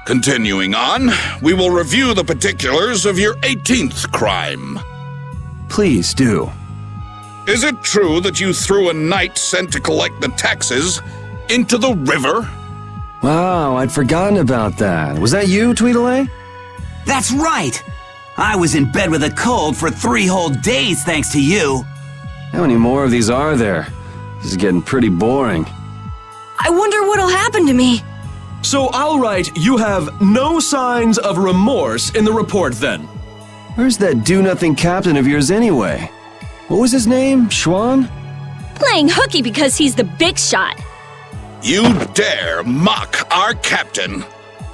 Continuing on, we will review the particulars of your 18th crime. Please do. Is it true that you threw a knight sent to collect the taxes into the river? Wow, I'd forgotten about that. Was that you, Tweedledee? That's right! I was in bed with a cold for 3 whole days thanks to you. How many more of these are there? This is getting pretty boring. I wonder what'll happen to me. So I'll write, you have no signs of remorse in the report then. Where's that do-nothing captain of yours anyway? What was his name? Schwan? Playing hooky because he's the big shot. You dare mock our captain?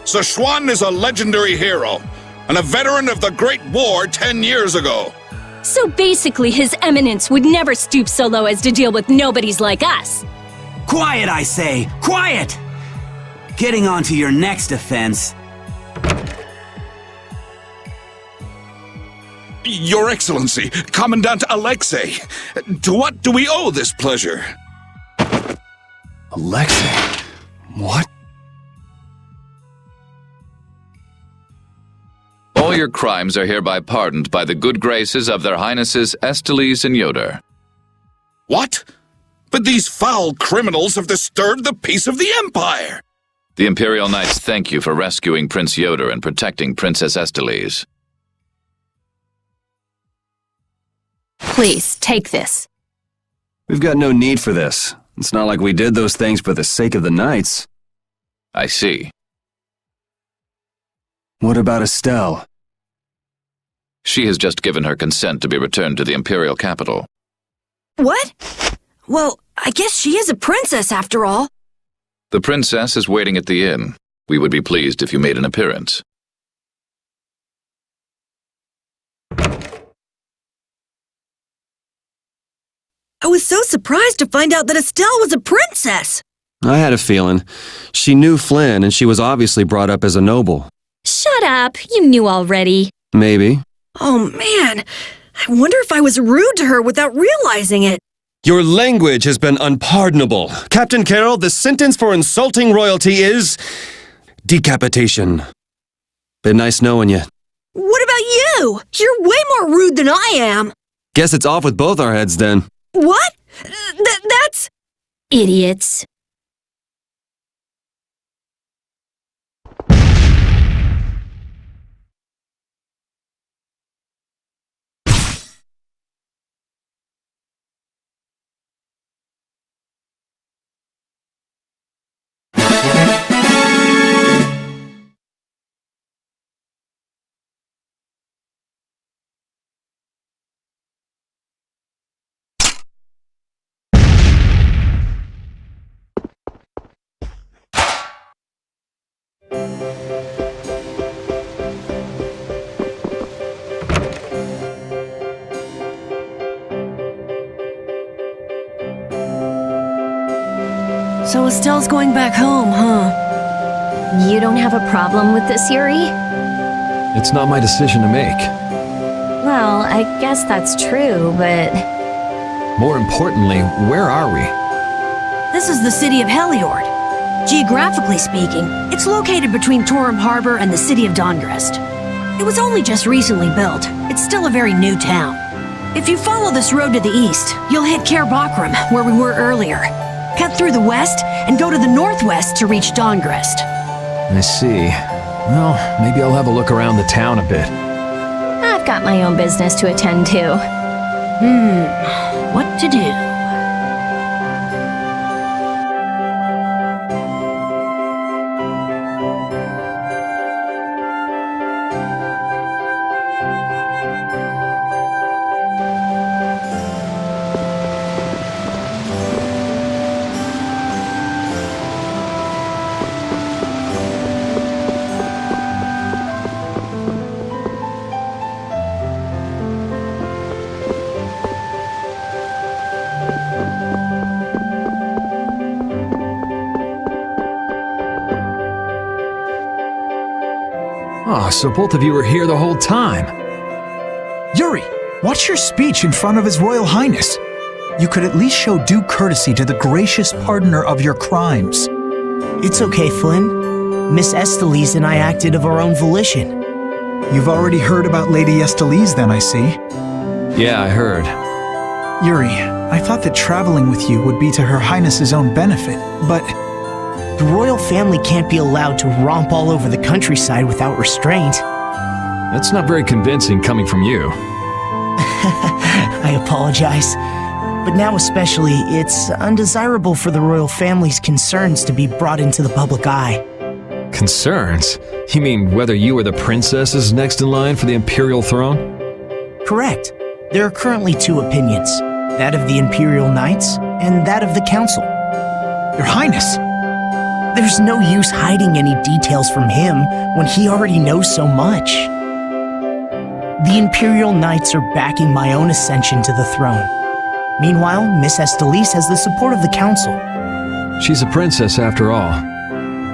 Sir Schwan is a legendary hero and a veteran of the Great War 10 years ago. So basically, His Eminence would never stoop so low as to deal with nobodies like us. Quiet, I say! Quiet! Getting on to your next offense. Your Excellency, Commandant Alexei, to what do we owe this pleasure? Alexei? What? All your crimes are hereby pardoned by the good graces of their Highnesses Estelles and Yoder. What? But these foul criminals have disturbed the peace of the Empire! The Imperial Knights thank you for rescuing Prince Yoder and protecting Princess Estelles. Please, take this. We've got no need for this. It's not like we did those things for the sake of the knights. I see. What about Estelle? She has just given her consent to be returned to the Imperial capital. What? Well, I guess she is a princess after all. The princess is waiting at the inn. We would be pleased if you made an appearance. I was so surprised to find out that Estelle was a princess. I had a feeling. She knew Flynn, and she was obviously brought up as a noble. Shut up, you knew already. Maybe. Oh man, I wonder if I was rude to her without realizing it. Your language has been unpardonable. Captain Carroll, the sentence for insulting royalty is decapitation. Been nice knowing you. What about you? You're way more rude than I am. Guess it's off with both our heads then. What? That's... Idiots. So Estelle's going back home, huh? You don't have a problem with this, Yuri? It's not my decision to make. Well, I guess that's true, but... More importantly, where are we? This is the city of Heliord. Geographically speaking, it's located between Torum Harbor and the city of Dongrest. It was only just recently built. It's still a very new town. If you follow this road to the east, you'll hit Cair Bakram, where we were earlier. Cut through the west and go to the northwest to reach Dongrest. I see. Well, maybe I'll have a look around the town a bit. I've got my own business to attend to. What to do? Ah, so both of you were here the whole time. Yuri, what's your speech in front of His Royal Highness? You could at least show due courtesy to the gracious pardoner of your crimes. It's okay, Flynn. Miss Estelise and I acted of our own volition. You've already heard about Lady Estelise then, I see. Yeah, I heard. Yuri, I thought that traveling with you would be to Her Highness's own benefit, but The royal family can't be allowed to romp all over the countryside without restraint. That's not very convincing coming from you. I apologize. But now especially, it's undesirable for the royal family's concerns to be brought into the public eye. Concerns? You mean whether you or the princess is next in line for the imperial throne? Correct. There are currently two opinions, that of the Imperial Knights and that of the Council. Your Highness! There's no use hiding any details from him when he already knows so much. The Imperial Knights are backing my own ascension to the throne. Meanwhile, Miss Estelise has the support of the Council. She's a princess after all.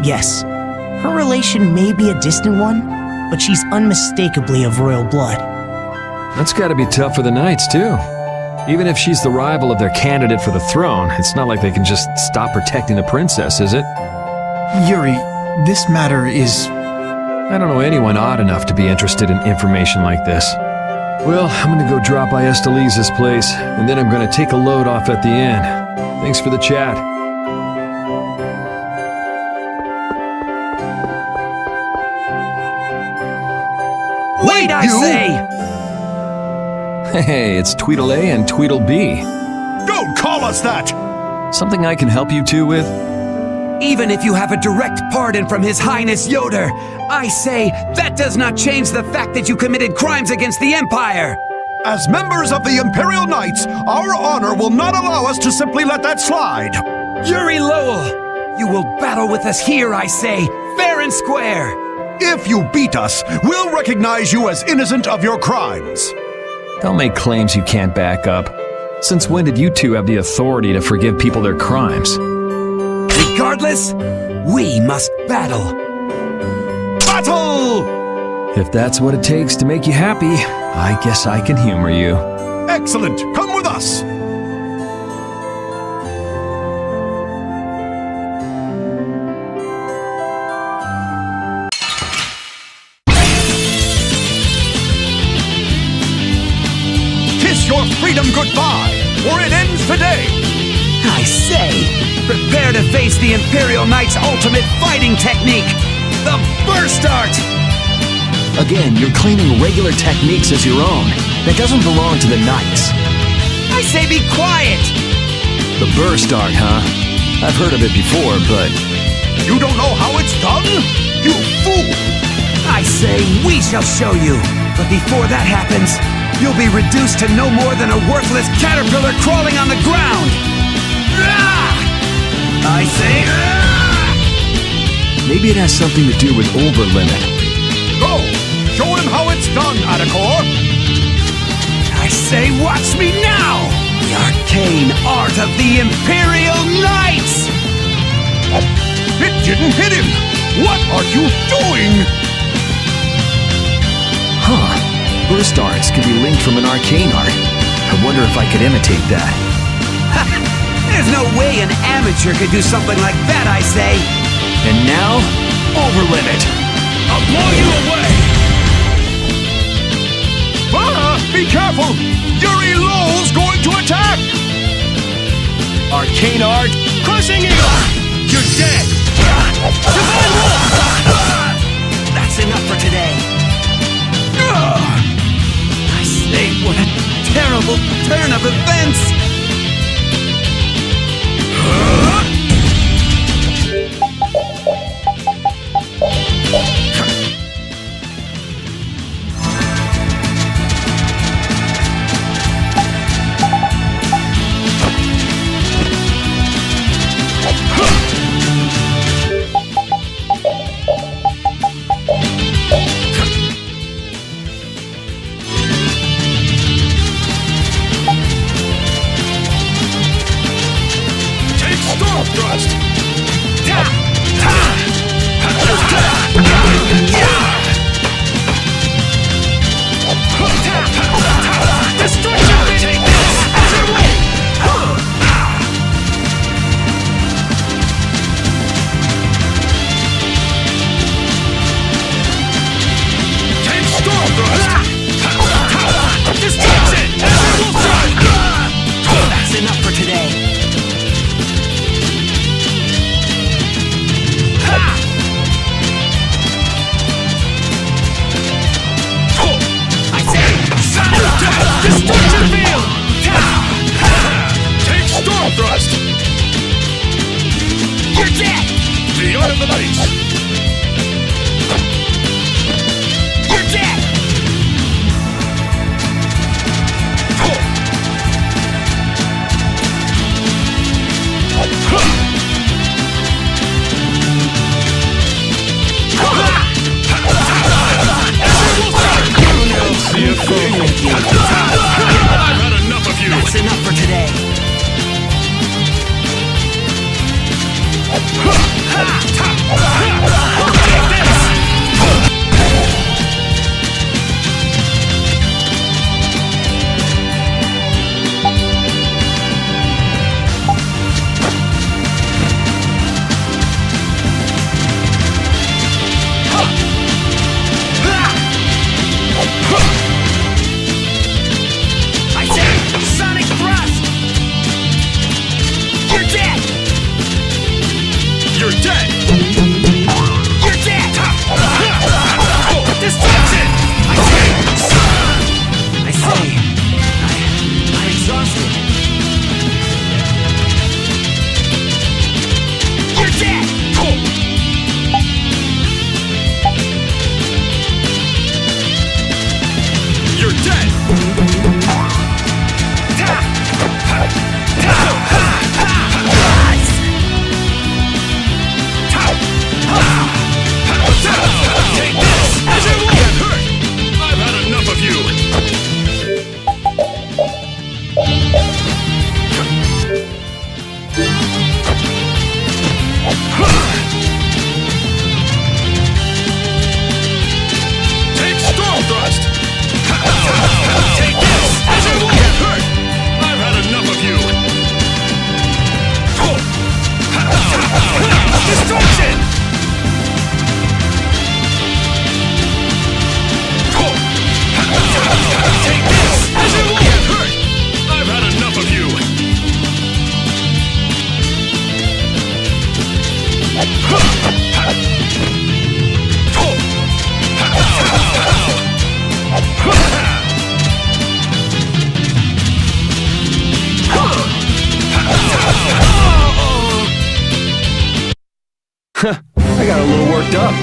Yes, her relation may be a distant one, but she's unmistakably of royal blood. That's gotta be tough for the Knights, too. Even if she's the rival of their candidate for the throne, it's not like they can just stop protecting the princess, is it? Yuri, this matter is... I don't know anyone odd enough to be interested in information like this. Well, I'm gonna go drop by Estelise's place, and then I'm gonna take a load off at the inn. Thanks for the chat. Wait, I say! Hey, it's Tweedle A and Tweedle B. Don't call us that! Something I can help you two with? Even if you have a direct pardon from His Highness Yoder, I say that does not change the fact that you committed crimes against the Empire! As members of the Imperial Knights, our honor will not allow us to simply let that slide. Yuri Lowell, you will battle with us here, I say, fair and square! If you beat us, we'll recognize you as innocent of your crimes. Don't make claims you can't back up. Since when did you two have the authority to forgive people their crimes? Regardless, we must battle. Battle! If that's what it takes to make you happy, I guess I can humor you. Excellent! Come with us! Kiss your freedom goodbye, or it ends today! I say, prepare to face the Imperial Knight's ultimate fighting technique, the Burst Art! Again, you're claiming regular techniques as your own. That doesn't belong to the Knights. I say be quiet! The Burst Art, huh? I've heard of it before, but... You don't know how it's done? You fool! I say we shall show you, but before that happens, you'll be reduced to no more than a worthless caterpillar crawling on the ground! I say... Maybe it has something to do with Overlimit. Go! Show him how it's done, Adacor! I say watch me now! The arcane art of the Imperial Knights! It didn't hit him! What are you doing? Huh. Burst Arts can be linked from an arcane art. I wonder if I could imitate that. There's no way an amateur could do something like that, I say! And now, Overlimit! I'll blow you away! Ah! Be careful! Yuri Lowell's going to attack! Arcane Art, Crushing Eagle! You're dead! Divine Wolf! That's enough for today! I say, what a terrible turn of events! I got a little worked up.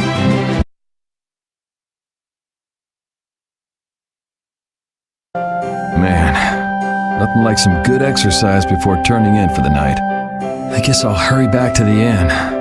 Man, nothing like some good exercise before turning in for the night. I guess I'll hurry back to the inn.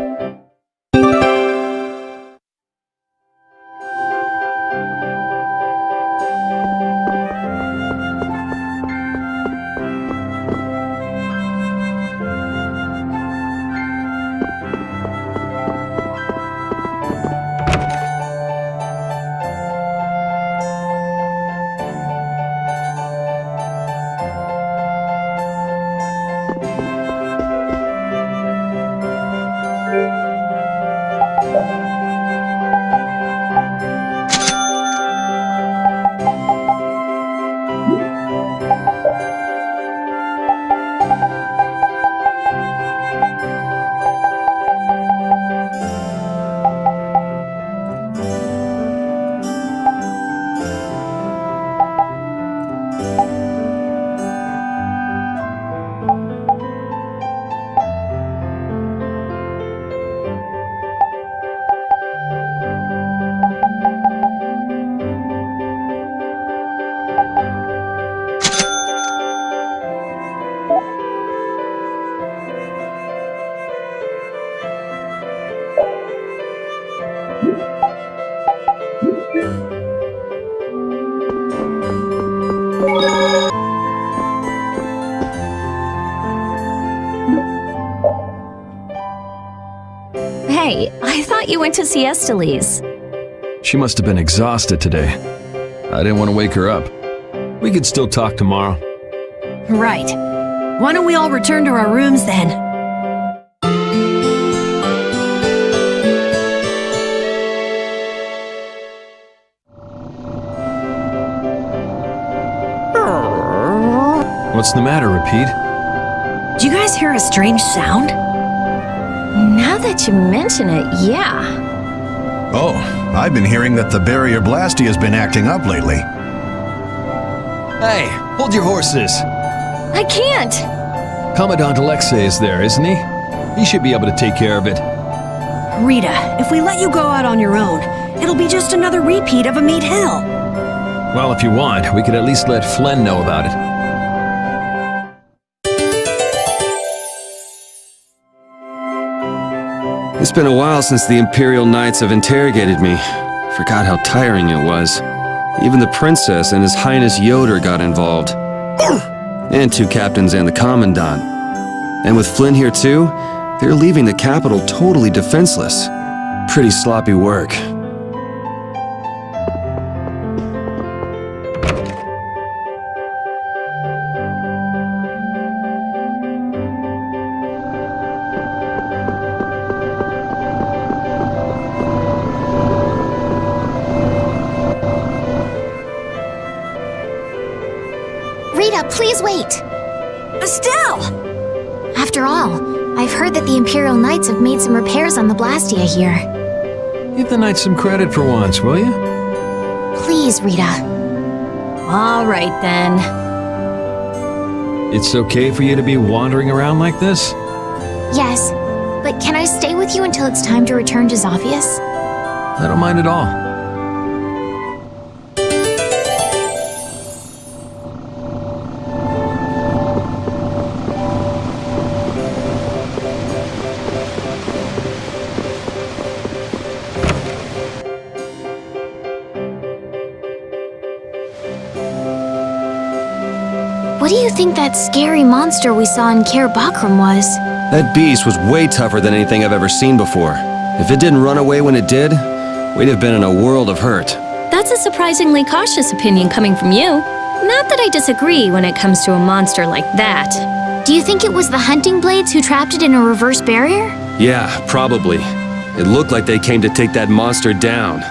Hey, I thought you went to see Esteli's. She must have been exhausted today. I didn't want to wake her up. We could still talk tomorrow. Right. Why don't we all return to our rooms then? What's the matter, Repeat? Do you guys hear a strange sound? Now that you mention it, yeah. Oh, I've been hearing that the barrier blasty has been acting up lately. Hey, hold your horses. I can't. Commandant Alexei is there, isn't he? He should be able to take care of it. Rita, if we let you go out on your own, it'll be just another repeat of a Meat Hill. Well, if you want, we could at least let Flynn know about it. It's been a while since the Imperial Knights have interrogated me. Forgot how tiring it was. Even the princess and His Highness Yoder got involved. And two captains and the commandant. And with Flynn here too, they're leaving the capital totally defenseless. Pretty sloppy work. Rita, please wait! Estelle! After all, I've heard that the Imperial Knights have made some repairs on the Blastia here. Give the Knights some credit for once, will you? Please, Rita. All right, then. It's okay for you to be wandering around like this? Yes, but can I stay with you until it's time to return to Xophius? I don't mind at all. What do you think that scary monster we saw in Kaer Bakram was? That beast was way tougher than anything I've ever seen before. If it didn't run away when it did, we'd have been in a world of hurt. That's a surprisingly cautious opinion coming from you. Not that I disagree when it comes to a monster like that. Do you think it was the hunting blades who trapped it in a reverse barrier? Yeah, probably. It looked like they came to take that monster down.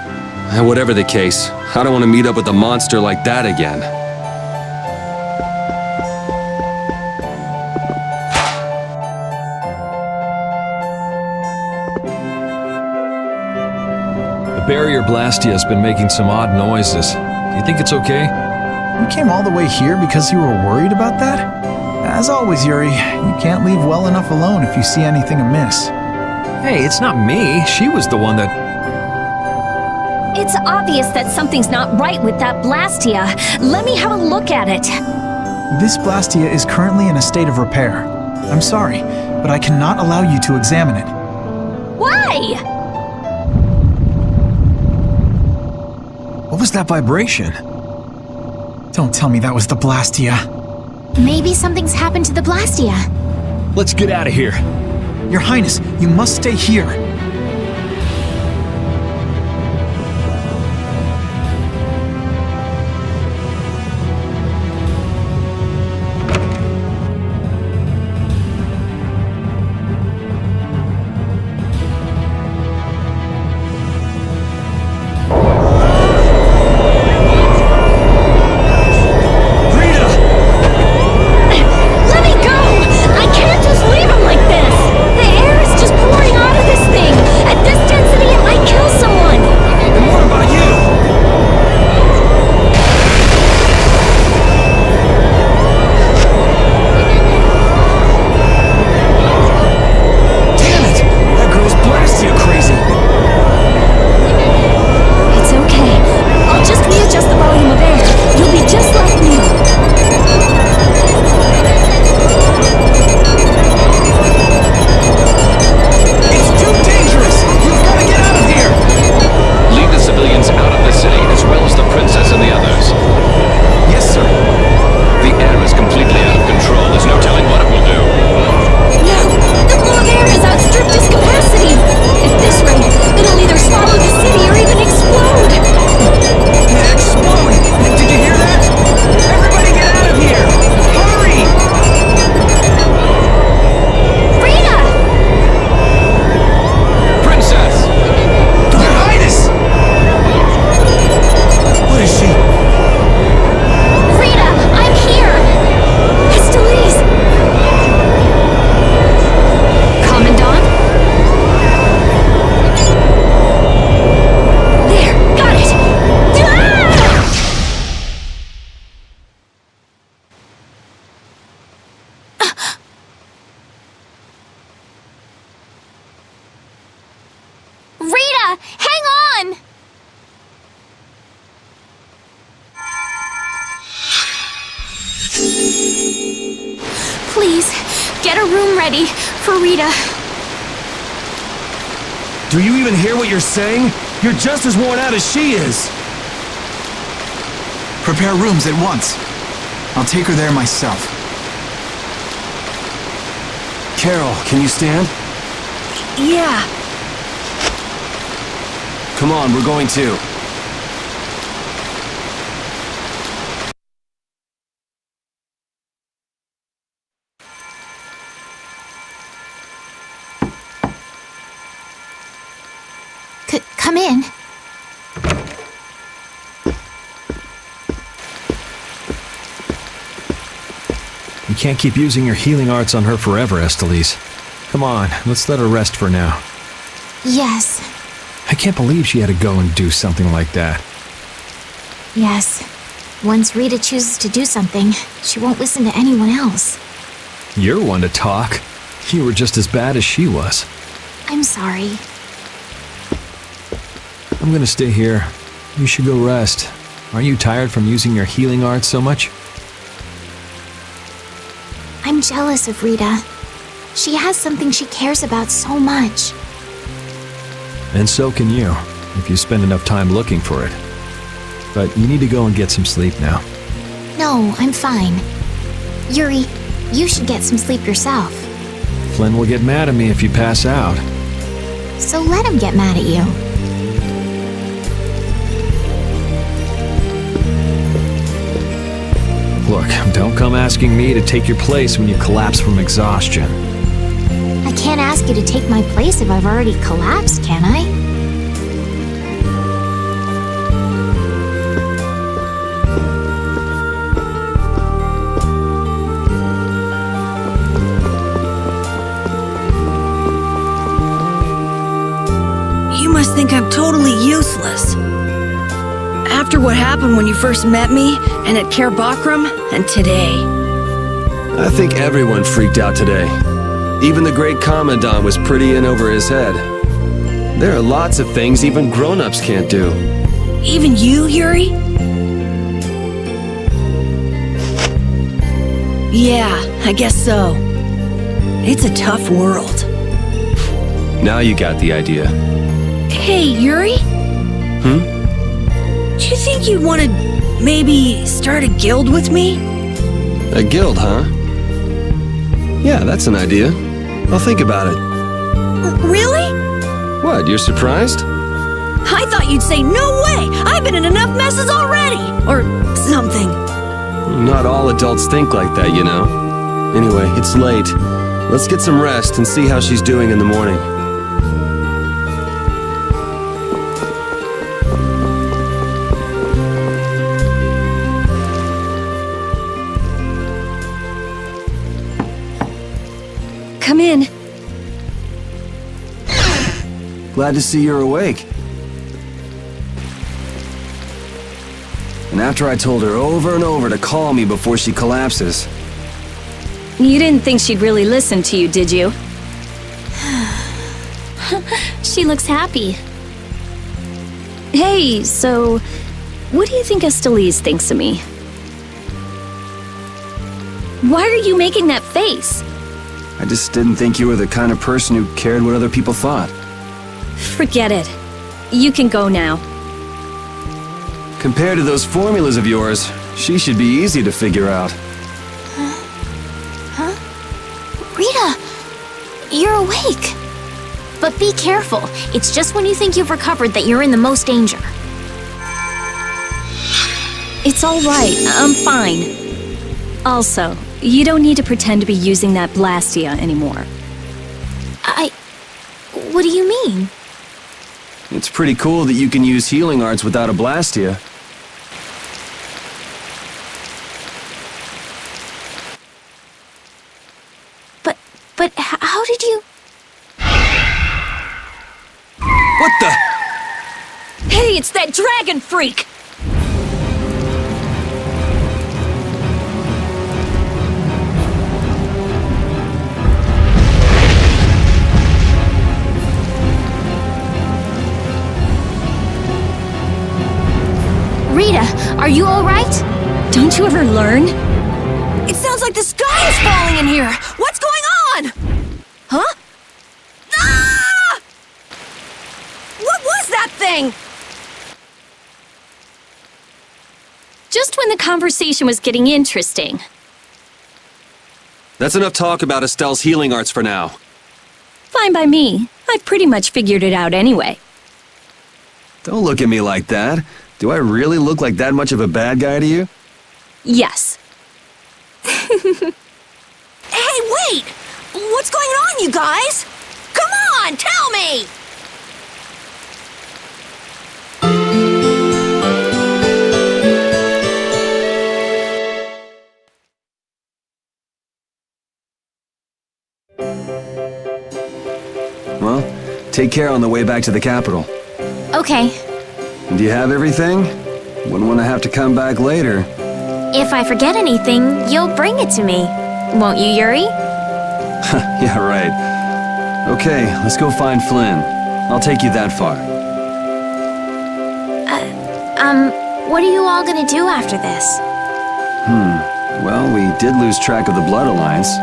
And whatever the case, I don't want to meet up with a monster like that again. The barrier Blastia has been making some odd noises. Do you think it's okay? You came all the way here because you were worried about that? As always, Yuri, you can't leave well enough alone if you see anything amiss. Hey, it's not me. She was the one that... It's obvious that something's not right with that Blastia. Let me have a look at it. This Blastia is currently in a state of repair. I'm sorry, but I cannot allow you to examine it. Why? What was that vibration? Don't tell me that was the Blastia. Maybe something's happened to the Blastia. Let's get out of here. Your Highness, you must stay here. Hang on! Please, get a room ready for Rita. Do you even hear what you're saying? You're just as worn out as she is. Prepare rooms at once. I'll take her there myself. Carol, can you stand? Yeah. Come on, we're going to. Come in. You can't keep using your healing arts on her forever, Estelise. Come on, let's let her rest for now. Yes. I can't believe she had to go and do something like that. Yes. Once Rita chooses to do something, she won't listen to anyone else. You're one to talk. You were just as bad as she was. I'm sorry. I'm gonna stay here. You should go rest. Aren't you tired from using your healing arts so much? I'm jealous of Rita. She has something she cares about so much. And so can you, if you spend enough time looking for it. But you need to go and get some sleep now. No, I'm fine. Yuri, you should get some sleep yourself. Flynn will get mad at me if you pass out. So let him get mad at you. Look, don't come asking me to take your place when you collapse from exhaustion. I can't ask you to take my place if I've already collapsed, can I? You must think I'm totally useless. After what happened when you first met me, and at Care Bakram, and today. I think everyone freaked out today. Even the great Commandant was pretty in over his head. There are lots of things even grown-ups can't do. Even you, Yuri? Yeah, I guess so. It's a tough world. Now you got the idea. Hey, Yuri? Hmm? Do you think you'd want to maybe start a guild with me? A guild, huh? Yeah, that's an idea. I'll think about it. Really? What, you're surprised? I thought you'd say, no way! I've been in enough messes already! Or something. Not all adults think like that, you know. Anyway, it's late. Let's get some rest and see how she's doing in the morning. Come in. Glad to see you're awake. And after I told her over and over to call me before she collapses. You didn't think she'd really listen to you, did you? She looks happy. Hey, so what do you think Estelise thinks of me? Why are you making that face? I just didn't think you were the kind of person who cared what other people thought. Forget it. You can go now. Compared to those formulas of yours, she should be easy to figure out. Huh? Rita, you're awake. But be careful. It's just when you think you've recovered that you're in the most danger. It's all right. I'm fine. Also, you don't need to pretend to be using that Blastia anymore. What do you mean? It's pretty cool that you can use healing arts without a Blastia. But how did you... What the? Hey, it's that dragon freak! Rita, are you alright? Don't you ever learn? It sounds like the sky is falling in here! What's going on? Huh? Ah! What was that thing? Just when the conversation was getting interesting. That's enough talk about Estelle's healing arts for now. Fine by me. I've pretty much figured it out anyway. Don't look at me like that. Do I really look like that much of a bad guy to you? Yes. Hey, wait! What's going on, you guys? Come on, tell me! Well, take care on the way back to the capital. Okay. Do you have everything? Wouldn't want to have to come back later. If I forget anything, you'll bring it to me. Won't you, Yuri? Yeah, right. Okay, let's go find Flynn. I'll take you that far. What are you all gonna do after this? Well, we did lose track of the Blood Alliance.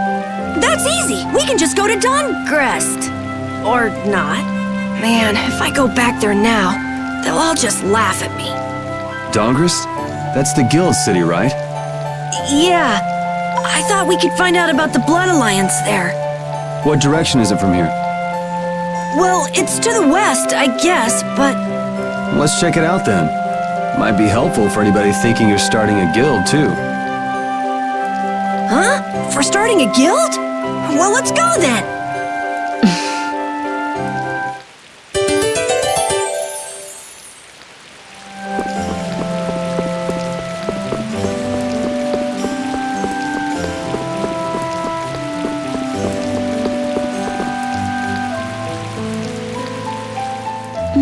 That's easy! We can just go to Dongrest. Or not. Man, if I go back there now, they'll all just laugh at me. Dongrest? That's the guild city, right? Yeah. I thought we could find out about the Blood Alliance there. What direction is it from here? Well, it's to the west, I guess, but... Let's check it out then. Might be helpful for anybody thinking you're starting a guild, too. Huh? For starting a guild? Well, let's go then!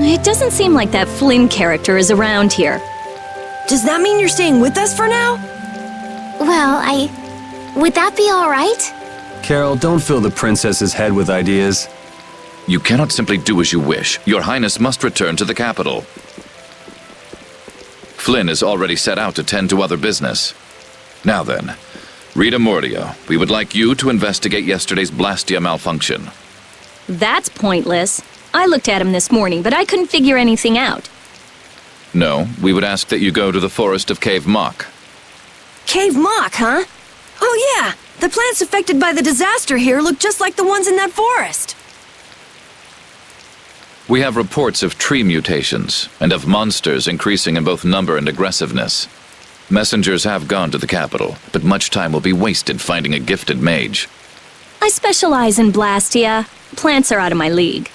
It doesn't seem like that Flynn character is around here. Does that mean you're staying with us for now? Well, would that be alright? Carol, don't fill the princess's head with ideas. You cannot simply do as you wish. Your Highness must return to the capital. Flynn is already set out to tend to other business. Now then, Rita Mordia, we would like you to investigate yesterday's Blastia malfunction. That's pointless. I looked at him this morning, but I couldn't figure anything out. No, we would ask that you go to the forest of Cave Mock. Cave Mock, huh? Oh yeah, the plants affected by the disaster here look just like the ones in that forest. We have reports of tree mutations and of monsters increasing in both number and aggressiveness. Messengers have gone to the capital, but much time will be wasted finding a gifted mage. I specialize in Blastia. Plants are out of my league.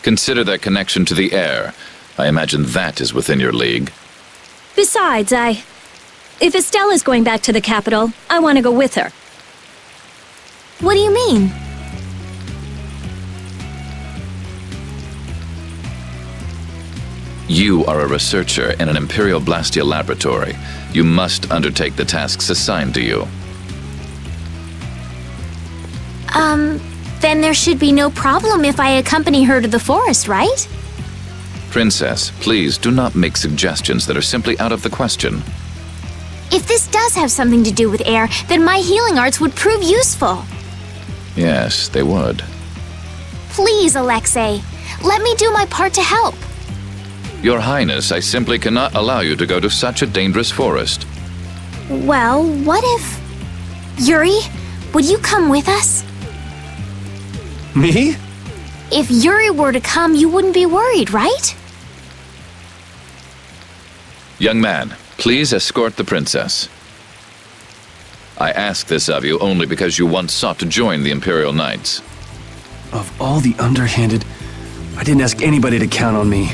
Consider their connection to the air. I imagine that is within your league. Besides, if Estelle is going back to the capital, I want to go with her. What do you mean? You are a researcher in an Imperial Blastia laboratory. You must undertake the tasks assigned to you. Then there should be no problem if I accompany her to the forest, right? Princess, please do not make suggestions that are simply out of the question. If this does have something to do with air, then my healing arts would prove useful. Yes, they would. Please, Alexei, let me do my part to help. Your Highness, I simply cannot allow you to go to such a dangerous forest. Well, what if... Yuri, would you come with us? Me? If Yuri were to come, you wouldn't be worried, right? Young man, please escort the princess. I ask this of you only because you once sought to join the Imperial Knights. Of all the underhanded, I didn't ask anybody to count on me.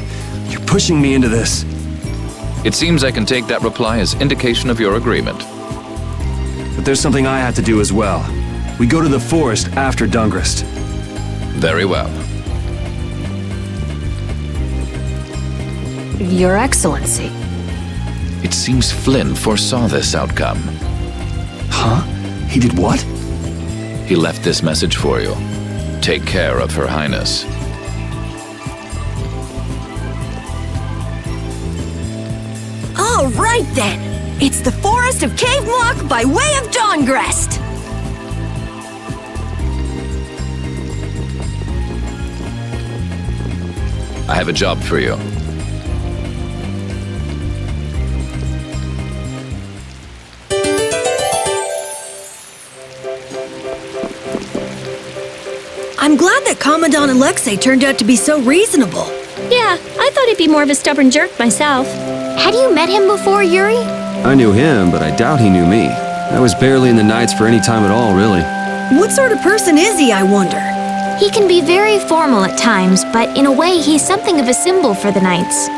You're pushing me into this. It seems I can take that reply as indication of your agreement. But there's something I have to do as well. We go to the forest after Dungrist. Very well. Your Excellency. It seems Flynn foresaw this outcome. Huh? He did what? He left this message for you. Take care of Her Highness. All right then. It's the forest of Cave Mock by way of Dawngrest. I have a job for you. I'm glad that Commandant Alexei turned out to be so reasonable. Yeah, I thought he'd be more of a stubborn jerk myself. Had you met him before, Yuri? I knew him, but I doubt he knew me. I was barely in the Knights for any time at all, really. What sort of person is he, I wonder? He can be very formal at times, but in a way he's something of a symbol for the Knights.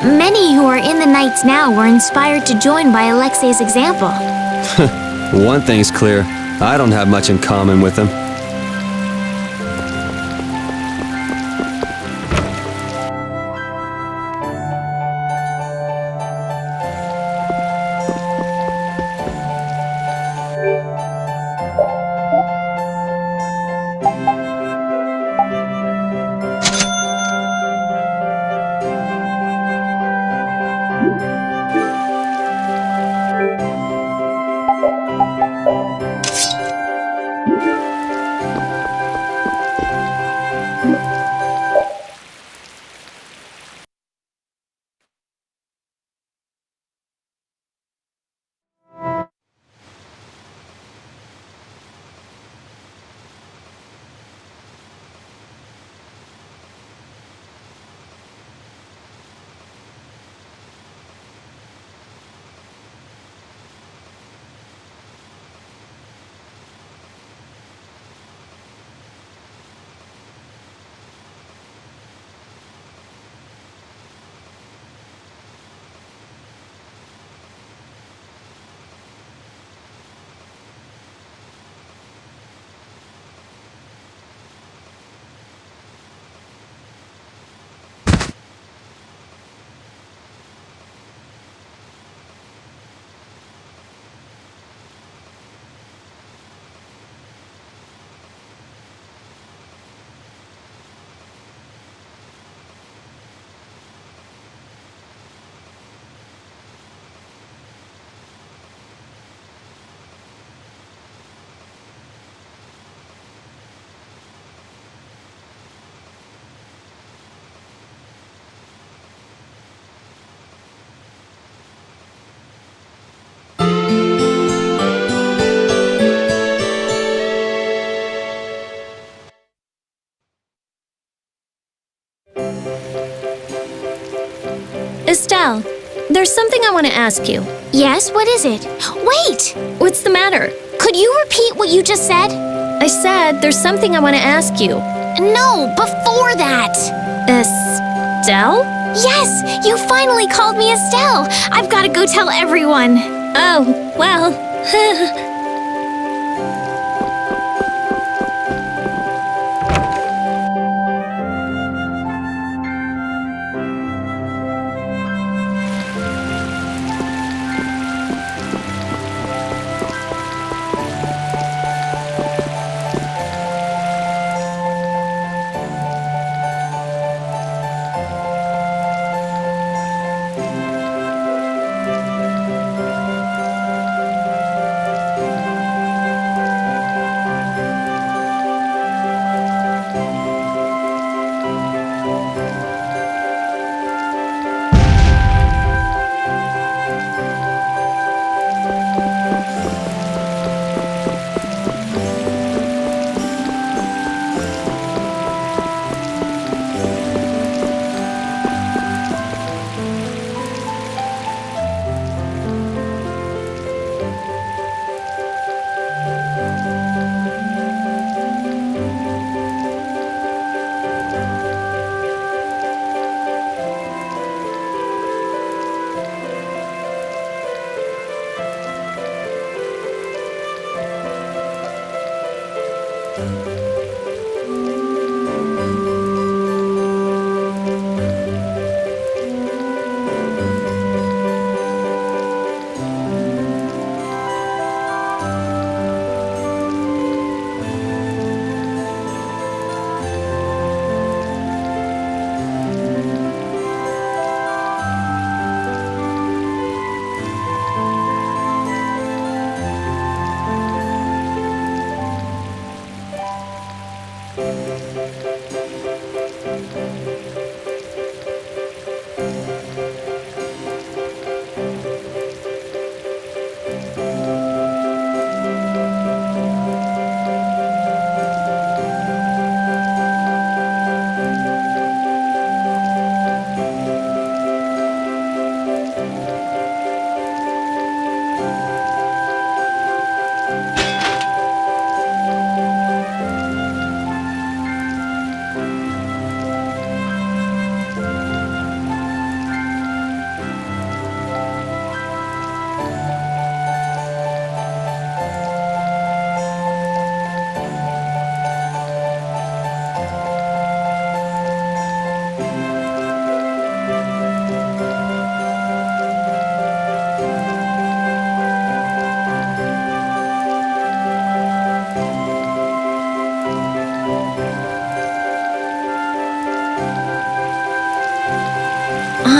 Many who are in the Knights now were inspired to join by Alexei's example. One thing's clear. I don't have much in common with him. Estelle, there's something I want to ask you. Yes, what is it? Wait! What's the matter? Could you repeat what you just said? I said there's something I want to ask you. No, before that! Estelle? Yes, you finally called me Estelle! I've got to go tell everyone. Oh, well.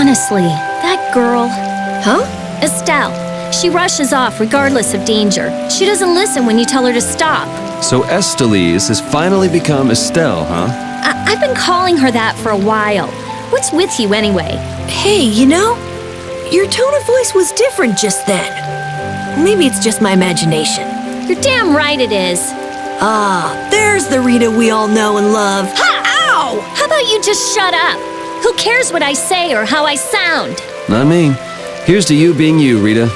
Honestly, that girl... Huh? Estelle. She rushes off regardless of danger. She doesn't listen when you tell her to stop. So Estelise has finally become Estelle, huh? I've been calling her that for a while. What's with you anyway? Hey, you know, your tone of voice was different just then. Maybe it's just my imagination. You're damn right it is. Ah, there's the Rita we all know and love. Ha! Ow! How about you just shut up? Who cares what I say or how I sound? Not me. Here's to you being you, Rita.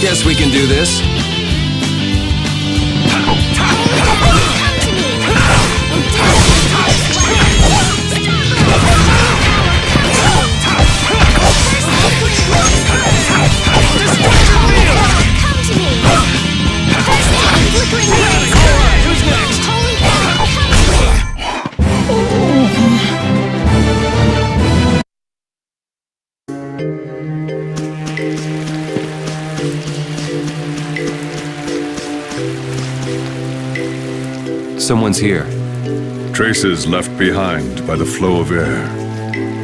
Guess we can do this. Someone's here. Traces left behind by the flow of air.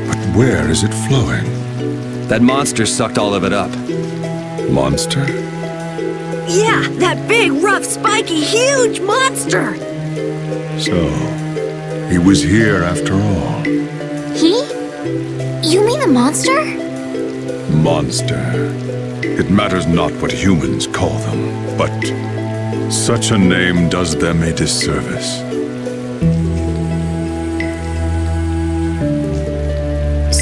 But where is it flowing? That monster sucked all of it up. Monster? Yeah, that big, rough, spiky, huge monster! So, he was here after all. He? You mean the monster? Monster. It matters not what humans call them, but such a name does them a disservice.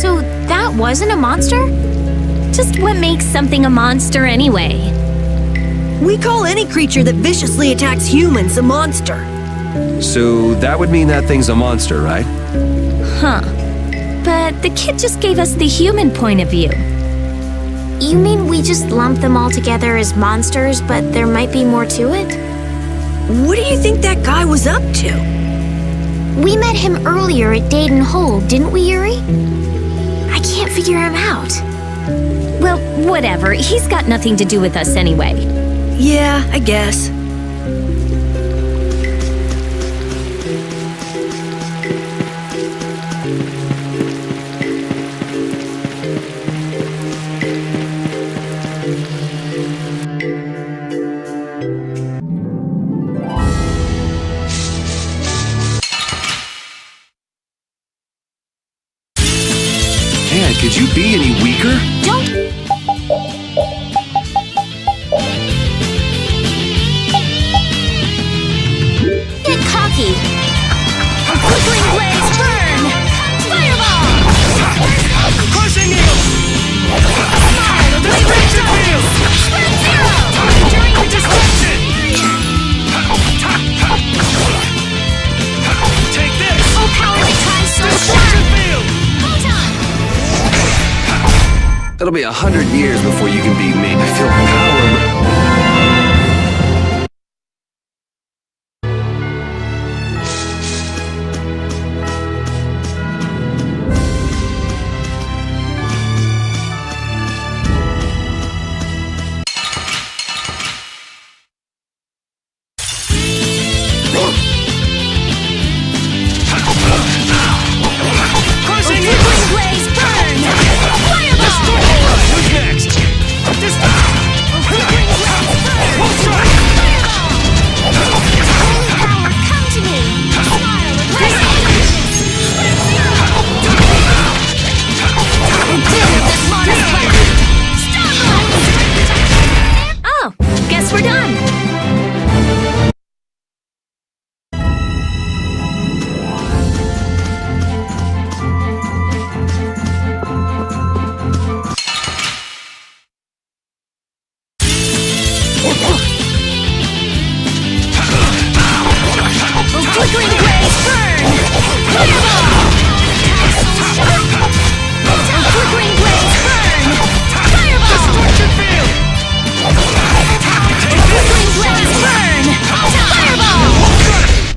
So that wasn't a monster? Just what makes something a monster anyway? We call any creature that viciously attacks humans a monster. So that would mean that thing's a monster, right? Huh. But the kid just gave us the human point of view. You mean we just lump them all together as monsters, but there might be more to it? What do you think that guy was up to? We met him earlier at Dayton Hole, didn't we, Yuri? I can't figure him out. Well, whatever. He's got nothing to do with us anyway. Yeah, I guess. Man, could you be any weaker? Don't... get cocky! Crushing It'll be 100 years before you can beat me. I feel power.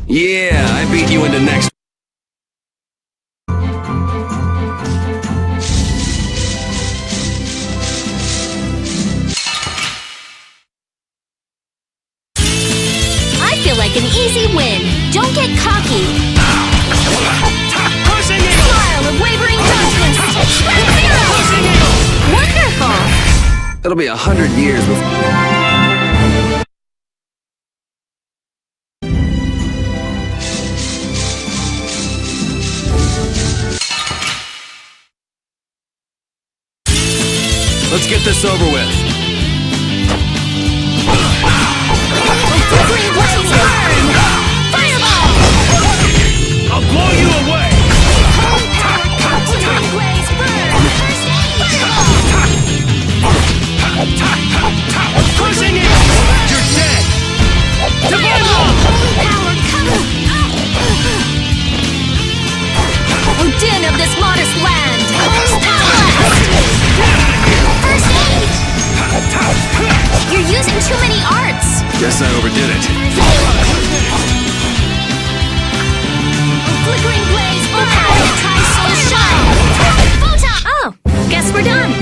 Yeah, I beat you into next. I feel like an easy win. Don't get cocky. Smile of wavering darkness. Wonderful. It'll be 100 years before. Let's get this over with. Flickering blaze burn! Fireball! I'll blow you away! Flickering blaze burn! First aid! Fireball! Pushing it! You're dead! Fireball! Power cover! Oh, din of this modest land! First aid! You're using too many arts! Guess I overdid it. Flickering blaze burn! Tri-soul shine! Photon! Oh, guess we're done!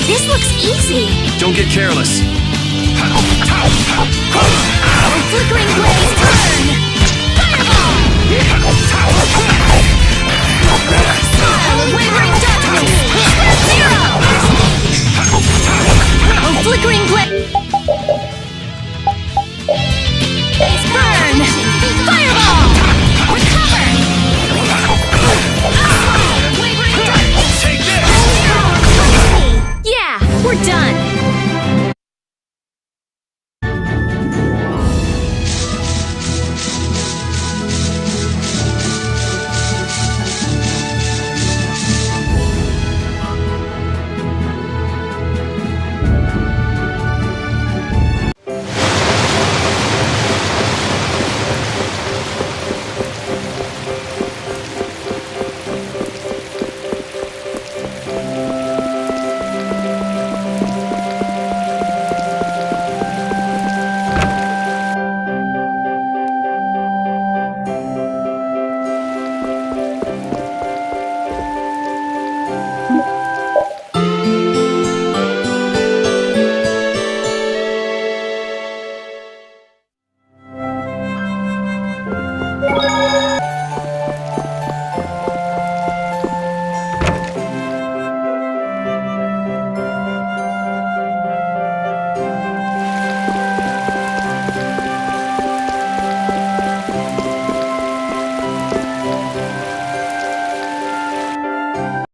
This looks easy! Don't get careless. Flickering blaze burn! Fireball! Smile of wavering darkness! Zero! Oh, flickering blaze burn! Fireball! Recover! Smile of wavering darkness! Take this! Yeah, we're done!